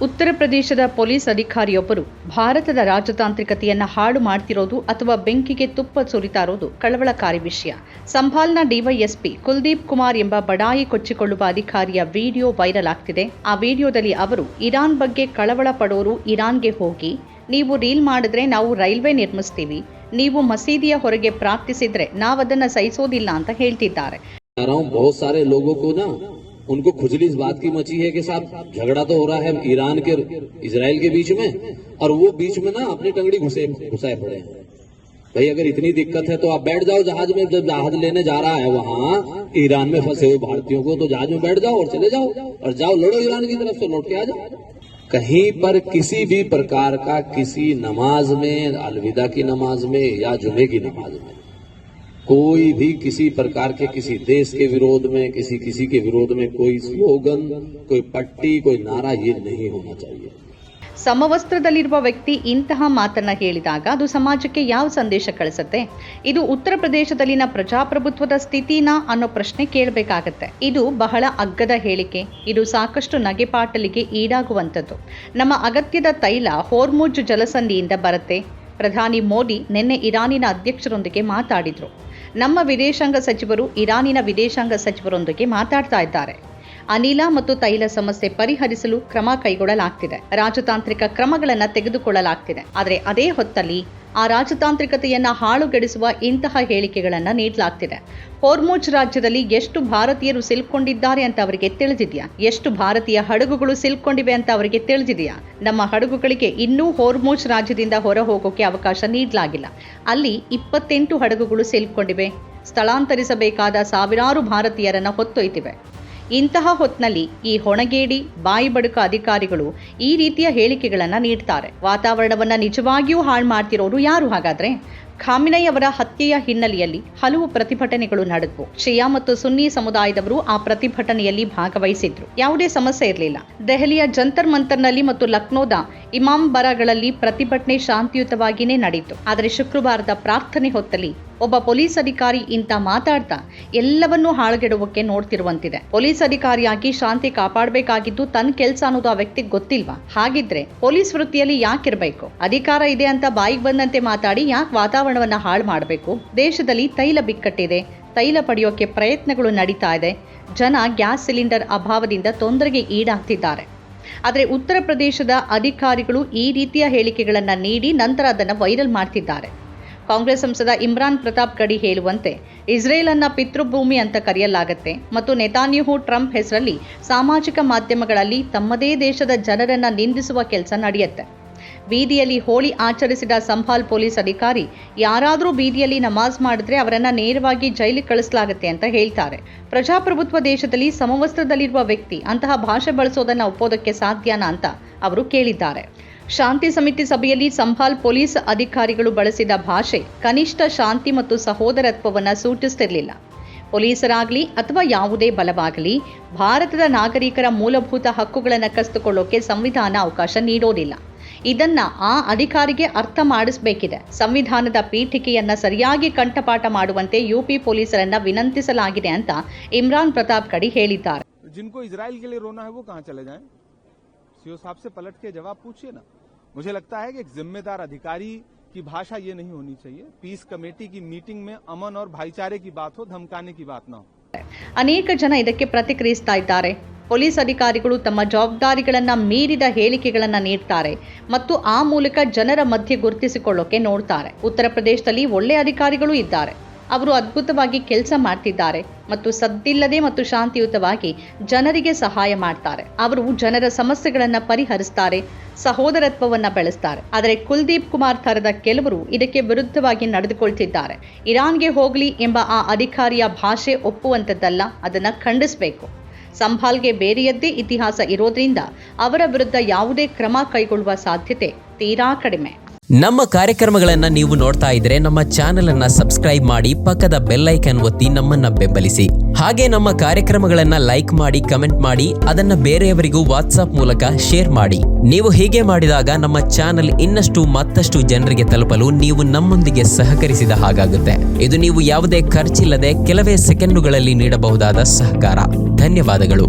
ಉತ್ತರ ಪ್ರದೇಶದ ಪೊಲೀಸ್ ಅಧಿಕಾರಿಯೊಬ್ಬರು ಭಾರತದ ರಾಜತಾಂತ್ರಿಕತೆಯನ್ನು ಹಾಳು ಮಾಡ್ತಿರೋದು ಅಥವಾ ಬೆಂಕಿಗೆ ತುಪ್ಪ ಸುರಿತಾ ಇರೋದು ಕಳವಳಕಾರಿ ವಿಷಯ. ಸಂಭಾಲ್ನ ಡಿವೈಎಸ್ಪಿ ಕುಲ್ದೀಪ್ ಕುಮಾರ್ ಎಂಬ ಬಡಾಯಿ ಕೊಚ್ಚಿಕೊಳ್ಳುವ ಅಧಿಕಾರಿಯ ವಿಡಿಯೋ ವೈರಲ್ ಆಗ್ತಿದೆ. ಆ ವಿಡಿಯೋದಲ್ಲಿ ಅವರು ಇರಾನ್ ಬಗ್ಗೆ ಕಳವಳ ಪಡೋರು ಇರಾನ್ಗೆ ಹೋಗಿ, ನೀವು ರೀಲ್ ಮಾಡಿದ್ರೆ ನಾವು ರೈಲ್ವೆ ನಿರ್ಮಿಸ್ತೀವಿ, ನೀವು ಮಸೀದಿಯ ಹೊರಗೆ ಪ್ರಾರ್ಥಿಸಿದ್ರೆ ನಾವದನ್ನು ಸಹಿಸೋದಿಲ್ಲ ಅಂತ ಹೇಳ್ತಿದ್ದಾರೆ. उनको खुजली इस बात की मची है कि साहब झगड़ा तो हो रहा है ईरान के इजराइल के बीच में, और वो बीच में ना अपनी टंगड़ी घुसाए पड़े हैं. भाई अगर इतनी दिक्कत है तो आप बैठ जाओ जहाज में. जब जहाज लेने जा रहा है वहाँ ईरान में फंसे हुए भारतीयों को, तो जहाज में बैठ जाओ और चले जाओ और जाओ लड़ो ईरान की तरफ से, लौट के आ जाओ. कहीं पर किसी भी प्रकार का किसी नमाज में, अलविदा की नमाज में या जुमे की नमाज में कोई भी किसी प्रकार के किसी देश के विरोध में, किसी के विरोध में कोई स्लोगन, कोई पट्टी, कोई नारा ये नहीं होना चाहिए. ಸಮವಸ್ತ್ರದಲ್ಲಿರುವ ವ್ಯಕ್ತಿ ಇಂತಹ ಮಾತನ್ನ ಹೇಳಿದಾಗ ಅದು ಸಮಾಜಕ್ಕೆ ಯಾವ ಸಂದೇಶ ಕಳಿಸುತ್ತೆ? ಇದು ಉತ್ತರ ಪ್ರದೇಶದಲ್ಲಿನ ಪ್ರಜಾಪ್ರಭುತ್ವದ ಸ್ಥಿತಿನಾ ಅನ್ನೋ ಪ್ರಶ್ನೆ ಕೇಳಬೇಕಾಗತ್ತೆ. ಇದು ಬಹಳ ಅಗ್ಗದ ಹೇಳಿಕೆ. ಇದು ಸಾಕಷ್ಟು ನಗೆಪಾಟಲಿಗೆ ಈಡಾಗುವಂಥದ್ದು. ನಮ್ಮ ಅಗತ್ಯದ ತೈಲ ಹೋರ್ಮುಜ್ ಜಲಸಂಧಿಯಿಂದ ಬರುತ್ತೆ. ಪ್ರಧಾನಿ ಮೋದಿ ನಿನ್ನೆ ಇರಾನಿನ ಅಧ್ಯಕ್ಷರೊಂದಿಗೆ ಮಾತಾಡಿದ್ರು. ನಮ್ಮ ವಿದೇಶಾಂಗ ಸಚಿವರು ಇರಾನಿನ ವಿದೇಶಾಂಗ ಸಚಿವರೊಂದಿಗೆ ಮಾತಾಡ್ತಾ ಇದ್ದಾರೆ. ಅನಿಲ ಮತ್ತು ತೈಲ ಸಮಸ್ಯೆ ಪರಿಹರಿಸಲು ಕ್ರಮ ಕೈಗೊಳ್ಳಲಾಗ್ತಿದೆ, ರಾಜತಾಂತ್ರಿಕ ಕ್ರಮಗಳನ್ನು ತೆಗೆದುಕೊಳ್ಳಲಾಗ್ತಿದೆ. ಆದರೆ ಅದೇ ಹೊತ್ತಲ್ಲಿ ಆ ರಾಜತಾಂತ್ರಿಕತೆಯನ್ನು ಹಾಳುಗೆಡಿಸುವ ಇಂತಹ ಹೇಳಿಕೆಗಳನ್ನು ನೀಡಲಾಗ್ತಿದೆ. ಹೋರ್ಮುಜ್ ರಾಜ್ಯದಲ್ಲಿ ಎಷ್ಟು ಭಾರತೀಯರು ಸಿಲುಕೊಂಡಿದ್ದಾರೆ ಅಂತ ಅವರಿಗೆ ತಿಳಿದಿದೆಯಾ? ಎಷ್ಟು ಭಾರತೀಯ ಹಡಗುಗಳು ಸಿಲುಕೊಂಡಿವೆ ಅಂತ ಅವರಿಗೆ ತಿಳಿದಿದೆಯಾ? ನಮ್ಮ ಹಡಗುಗಳಿಗೆ ಇನ್ನೂ ಹೋರ್ಮುಜ್ ರಾಜ್ಯದಿಂದ ಹೊರ ಹೋಗೋಕೆ ಅವಕಾಶ ನೀಡಲಾಗಿಲ್ಲ. ಅಲ್ಲಿ 28 ಹಡಗುಗಳು ಸಿಲುಕೊಂಡಿವೆ. ಸ್ಥಳಾಂತರಿಸಬೇಕಾದ ಸಾವಿರಾರು ಭಾರತೀಯರನ್ನು ಹೊತ್ತೊಯ್ತಿವೆ. ಇಂತಹ ಹೊತ್ತಿನಲ್ಲಿ ಈ ಹೊಣಗೇಡಿ ಬಾಯಿ ಬಡುಕ ಅಧಿಕಾರಿಗಳು ಈ ರೀತಿಯ ಹೇಳಿಕೆಗಳನ್ನು ನೀಡ್ತಾರೆ. ವಾತಾವರಣವನ್ನು ನಿಜವಾಗಿಯೂ ಹಾಳು ಮಾಡ್ತಿರೋರು ಯಾರು ಹಾಗಾದ್ರೆ? ಖಾಮಿನೈ ಅವರ ಹತ್ಯೆಯ ಹಿನ್ನೆಲೆಯಲ್ಲಿ ಹಲವು ಪ್ರತಿಭಟನೆಗಳು ನಡೆದವು. ಶಿಯಾ ಮತ್ತು ಸುನ್ನಿ ಸಮುದಾಯದವರು ಆ ಪ್ರತಿಭಟನೆಯಲ್ಲಿ ಭಾಗವಹಿಸಿದ್ರು. ಯಾವುದೇ ಸಮಸ್ಯೆ ಇರಲಿಲ್ಲ. ದೆಹಲಿಯ ಜಂತರ್ ಮಂತರ್ನಲ್ಲಿ ಮತ್ತು ಲಕ್ನೋದ ಇಮಾಮ್ ಬರಾಗಳಲ್ಲಿ ಪ್ರತಿಭಟನೆ ಶಾಂತಿಯುತವಾಗಿಯೇ ನಡೆಯಿತು. ಆದರೆ ಶುಕ್ರವಾರದ ಪ್ರಾರ್ಥನೆ ಹೊತ್ತಲ್ಲಿ ಒಬ್ಬ ಪೊಲೀಸ್ ಅಧಿಕಾರಿ ಇಂತ ಮಾತಾಡ್ತಾ ಎಲ್ಲವನ್ನೂ ಹಾಳುಗೆಡುವಕ್ಕೆ ನೋಡ್ತಿರುವಂತಿದೆ. ಪೊಲೀಸ್ ಅಧಿಕಾರಿಯಾಗಿ ಶಾಂತಿ ಕಾಪಾಡಬೇಕಾಗಿದ್ದು ತನ್ನ ಕೆಲಸ ಅನ್ನೋದು ಆ ವ್ಯಕ್ತಿಗೆ ಗೊತ್ತಿಲ್ವಾ? ಹಾಗಿದ್ರೆ ಪೊಲೀಸ್ ವೃತ್ತಿಯಲ್ಲಿ ಯಾಕಿರ್ಬೇಕು? ಅಧಿಕಾರ ಇದೆ ಅಂತ ಬಾಯಿಗೆ ಬಂದಂತೆ ಮಾತಾಡಿ ಯಾಕೆ ವಾತಾವರಣವನ್ನ ಹಾಳು ಮಾಡಬೇಕು? ದೇಶದಲ್ಲಿ ತೈಲ ಬಿಕ್ಕಟ್ಟಿದೆ, ತೈಲ ಪಡೆಯೋಕೆ ಪ್ರಯತ್ನಗಳು ನಡೀತಾ ಇದೆ. ಜನ ಗ್ಯಾಸ್ ಸಿಲಿಂಡರ್ ಅಭಾವದಿಂದ ತೊಂದರೆಗೆ ಈಡಾಗ್ತಿದ್ದಾರೆ. ಆದರೆ ಉತ್ತರ ಪ್ರದೇಶದ ಅಧಿಕಾರಿಗಳು ಈ ರೀತಿಯ ಹೇಳಿಕೆಗಳನ್ನು ನೀಡಿ ನಂತರ ಅದನ್ನು ವೈರಲ್ ಮಾಡ್ತಿದ್ದಾರೆ. ಕಾಂಗ್ರೆಸ್ ಸಂಸದ ಇಮ್ರಾನ್ ಪ್ರತಾಪ್ ಗಡಿ ಹೇಳುವಂತೆ ಇಸ್ರೇಲ್ ಅನ್ನ ಪಿತೃಭೂಮಿ ಅಂತ ಕರೆಯಲಾಗುತ್ತೆ ಮತ್ತು ನೆತಾನ್ಯಾಹು ಟ್ರಂಪ್ ಹೆಸರಲ್ಲಿ ಸಾಮಾಜಿಕ ಮಾಧ್ಯಮಗಳಲ್ಲಿ ತಮ್ಮದೇ ದೇಶದ ಜನರನ್ನ ನಿಂದಿಸುವ ಕೆಲಸ ನಡೆಯುತ್ತೆ. ಬೀದಿಯಲ್ಲಿ ಹೋಳಿ ಆಚರಿಸಿದ ಸಂಭಾಲ್ ಪೊಲೀಸ್ ಅಧಿಕಾರಿ ಯಾರಾದರೂ ಬೀದಿಯಲ್ಲಿ ನಮಾಜ್ ಮಾಡಿದ್ರೆ ಅವರನ್ನ ನೇರವಾಗಿ ಜೈಲಿಗೆ ಕಳಿಸಲಾಗುತ್ತೆ ಅಂತ ಹೇಳ್ತಾರೆ. ಪ್ರಜಾಪ್ರಭುತ್ವ ದೇಶದಲ್ಲಿ ಸಮವಸ್ತ್ರದಲ್ಲಿರುವ ವ್ಯಕ್ತಿ ಅಂತಹ ಭಾಷೆ ಬಳಸೋದನ್ನ ಒಪ್ಪೋದಕ್ಕೆ ಸಾಧ್ಯನಾ ಅಂತ ಅವರು ಕೇಳಿದ್ದಾರೆ. ಶಾಂತಿ ಸಮಿತಿ ಸಭೆಯಲ್ಲಿ ಸಂಭಾಲ್ ಪೊಲೀಸ್ ಅಧಿಕಾರಿಗಳು ಬಳಸಿದ ಭಾಷೆ ಕನಿಷ್ಠ ಶಾಂತಿ ಮತ್ತು ಸಹೋದರತ್ವವನ್ನು ಸೂಚಿಸುತ್ತಿರಲಿಲ್ಲ. ಪೊಲೀಸರಾಗಲಿ ಅಥವಾ ಯಾವುದೇ ಬಲವಾಗಲಿ ಭಾರತದ ನಾಗರಿಕರ ಮೂಲಭೂತ ಹಕ್ಕುಗಳನ್ನು ಕಸಿದುಕೊಳ್ಳೋಕೆ ಸಂವಿಧಾನ ಅವಕಾಶ ನೀಡೋದಿಲ್ಲ. ಇದನ್ನ ಆ ಅಧಿಕಾರಿಗೆ ಅರ್ಥ ಮಾಡಿಸಬೇಕಿದೆ. ಸಂವಿಧಾನದ ಪೀಠಿಕೆಯನ್ನ ಸರಿಯಾಗಿ ಕಂಠಪಾಠ ಮಾಡುವಂತೆ ಯುಪಿ ಪೊಲೀಸರನ್ನ ವಿನಂತಿಸಲಾಗಿದೆ ಅಂತ ಇಮ್ರಾನ್ ಪ್ರತಾಪ್ ಗಡಿ ಹೇಳಿದ್ದಾರೆ. जिनको इजराइल के लिए रोना है वो कहां चले जाएं? सीओ साहब से पलट के जवाब पूछिए ना. मुझे लगता है कि एक जिम्मेदार अधिकारी की भाषा ये नहीं होनी चाहिए. पीस कमेटी की मीटिंग में अमन और भाईचारे की बात हो, धमकाने की बात ना हो. ಅನೇಕ ಜನ ಇದಕ್ಕೆ ಪ್ರತಿಕ್ರಿಯಿಸ್ತಾ ಇದ್ದಾರೆ. ಪೊಲೀಸ್ ಅಧಿಕಾರಿಗಳು ತಮ್ಮ ಜವಾಬ್ದಾರಿಗಳನ್ನು ಮೀರಿದ ಹೇಳಿಕೆಗಳನ್ನು ನೀಡ್ತಾರೆ ಮತ್ತು ಆ ಮೂಲಕ ಜನರ ಮಧ್ಯೆ ಗುರುತಿಸಿಕೊಳ್ಳೋಕೆ ನೋಡ್ತಾರೆ. ಉತ್ತರ ಪ್ರದೇಶದಲ್ಲಿ ಒಳ್ಳೆಯ ಅಧಿಕಾರಿಗಳು ಇದ್ದಾರೆ. ಅವರು ಅದ್ಭುತವಾಗಿ ಕೆಲಸ ಮಾಡ್ತಿದ್ದಾರೆ ಮತ್ತು ಸದ್ದಿಲ್ಲದೆ ಮತ್ತು ಶಾಂತಿಯುತವಾಗಿ ಜನರಿಗೆ ಸಹಾಯ ಮಾಡ್ತಾರೆ. ಅವರು ಜನರ ಸಮಸ್ಯೆಗಳನ್ನು ಪರಿಹರಿಸ್ತಾರೆ, ಸಹೋದರತ್ವವನ್ನು ಬೆಳೆಸ್ತಾರೆ. ಆದರೆ ಕುಲ್ದೀಪ್ ಕುಮಾರ್ ಥರದ ಕೆಲವರು ಇದಕ್ಕೆ ವಿರುದ್ಧವಾಗಿ ನಡೆದುಕೊಳ್ತಿದ್ದಾರೆ. ಇರಾನ್ಗೆ ಹೋಗಲಿ ಎಂಬ ಆ ಅಧಿಕಾರಿಯ ಭಾಷೆ ಒಪ್ಪುವಂಥದ್ದಲ್ಲ, ಅದನ್ನು ಖಂಡಿಸಬೇಕು. ಸಂಭಾಲ್ಗೆ ಬೇರೆಯದ್ದೇ ಇತಿಹಾಸ ಇರೋದ್ರಿಂದ ಅವರ ವಿರುದ್ಧ ಯಾವುದೇ ಕ್ರಮ ಕೈಗೊಳ್ಳುವ ಸಾಧ್ಯತೆ ತೀರಾ ಕಡಿಮೆ. ನಮ್ಮ ಕಾರ್ಯಕ್ರಮಗಳನ್ನು ನೀವು ನೋಡ್ತಾ ಇದ್ರೆ ನಮ್ಮ ಚಾನೆಲ್ ಅನ್ನ ಸಬ್ಸ್ಕ್ರೈಬ್ ಮಾಡಿ, ಪಕ್ಕದ ಬೆಲ್ ಐಕಾನ್ ಒತ್ತಿ ನಮ್ಮನ್ನ ಬೆಂಬಲಿಸಿ. ಹಾಗೆ ನಮ್ಮ ಕಾರ್ಯಕ್ರಮಗಳನ್ನ ಲೈಕ್ ಮಾಡಿ, ಕಮೆಂಟ್ ಮಾಡಿ, ಅದನ್ನ ಬೇರೆಯವರಿಗೂ ವಾಟ್ಸ್ಆಪ್ ಮೂಲಕ ಶೇರ್ ಮಾಡಿ. ನೀವು ಹೀಗೆ ಮಾಡಿದಾಗ ನಮ್ಮ ಚಾನೆಲ್ ಇನ್ನಷ್ಟು ಮತ್ತಷ್ಟು ಜನರಿಗೆ ತಲುಪಲು ನೀವು ನಮ್ಮೊಂದಿಗೆ ಸಹಕರಿಸಿದ ಹಾಗಾಗುತ್ತೆ. ಇದು ನೀವು ಯಾವುದೇ ಖರ್ಚಿಲ್ಲದೆ ಕೆಲವೇ ಸೆಕೆಂಡುಗಳಲ್ಲಿ ನೀಡಬಹುದಾದ ಸಹಕಾರ. ಧನ್ಯವಾದಗಳು.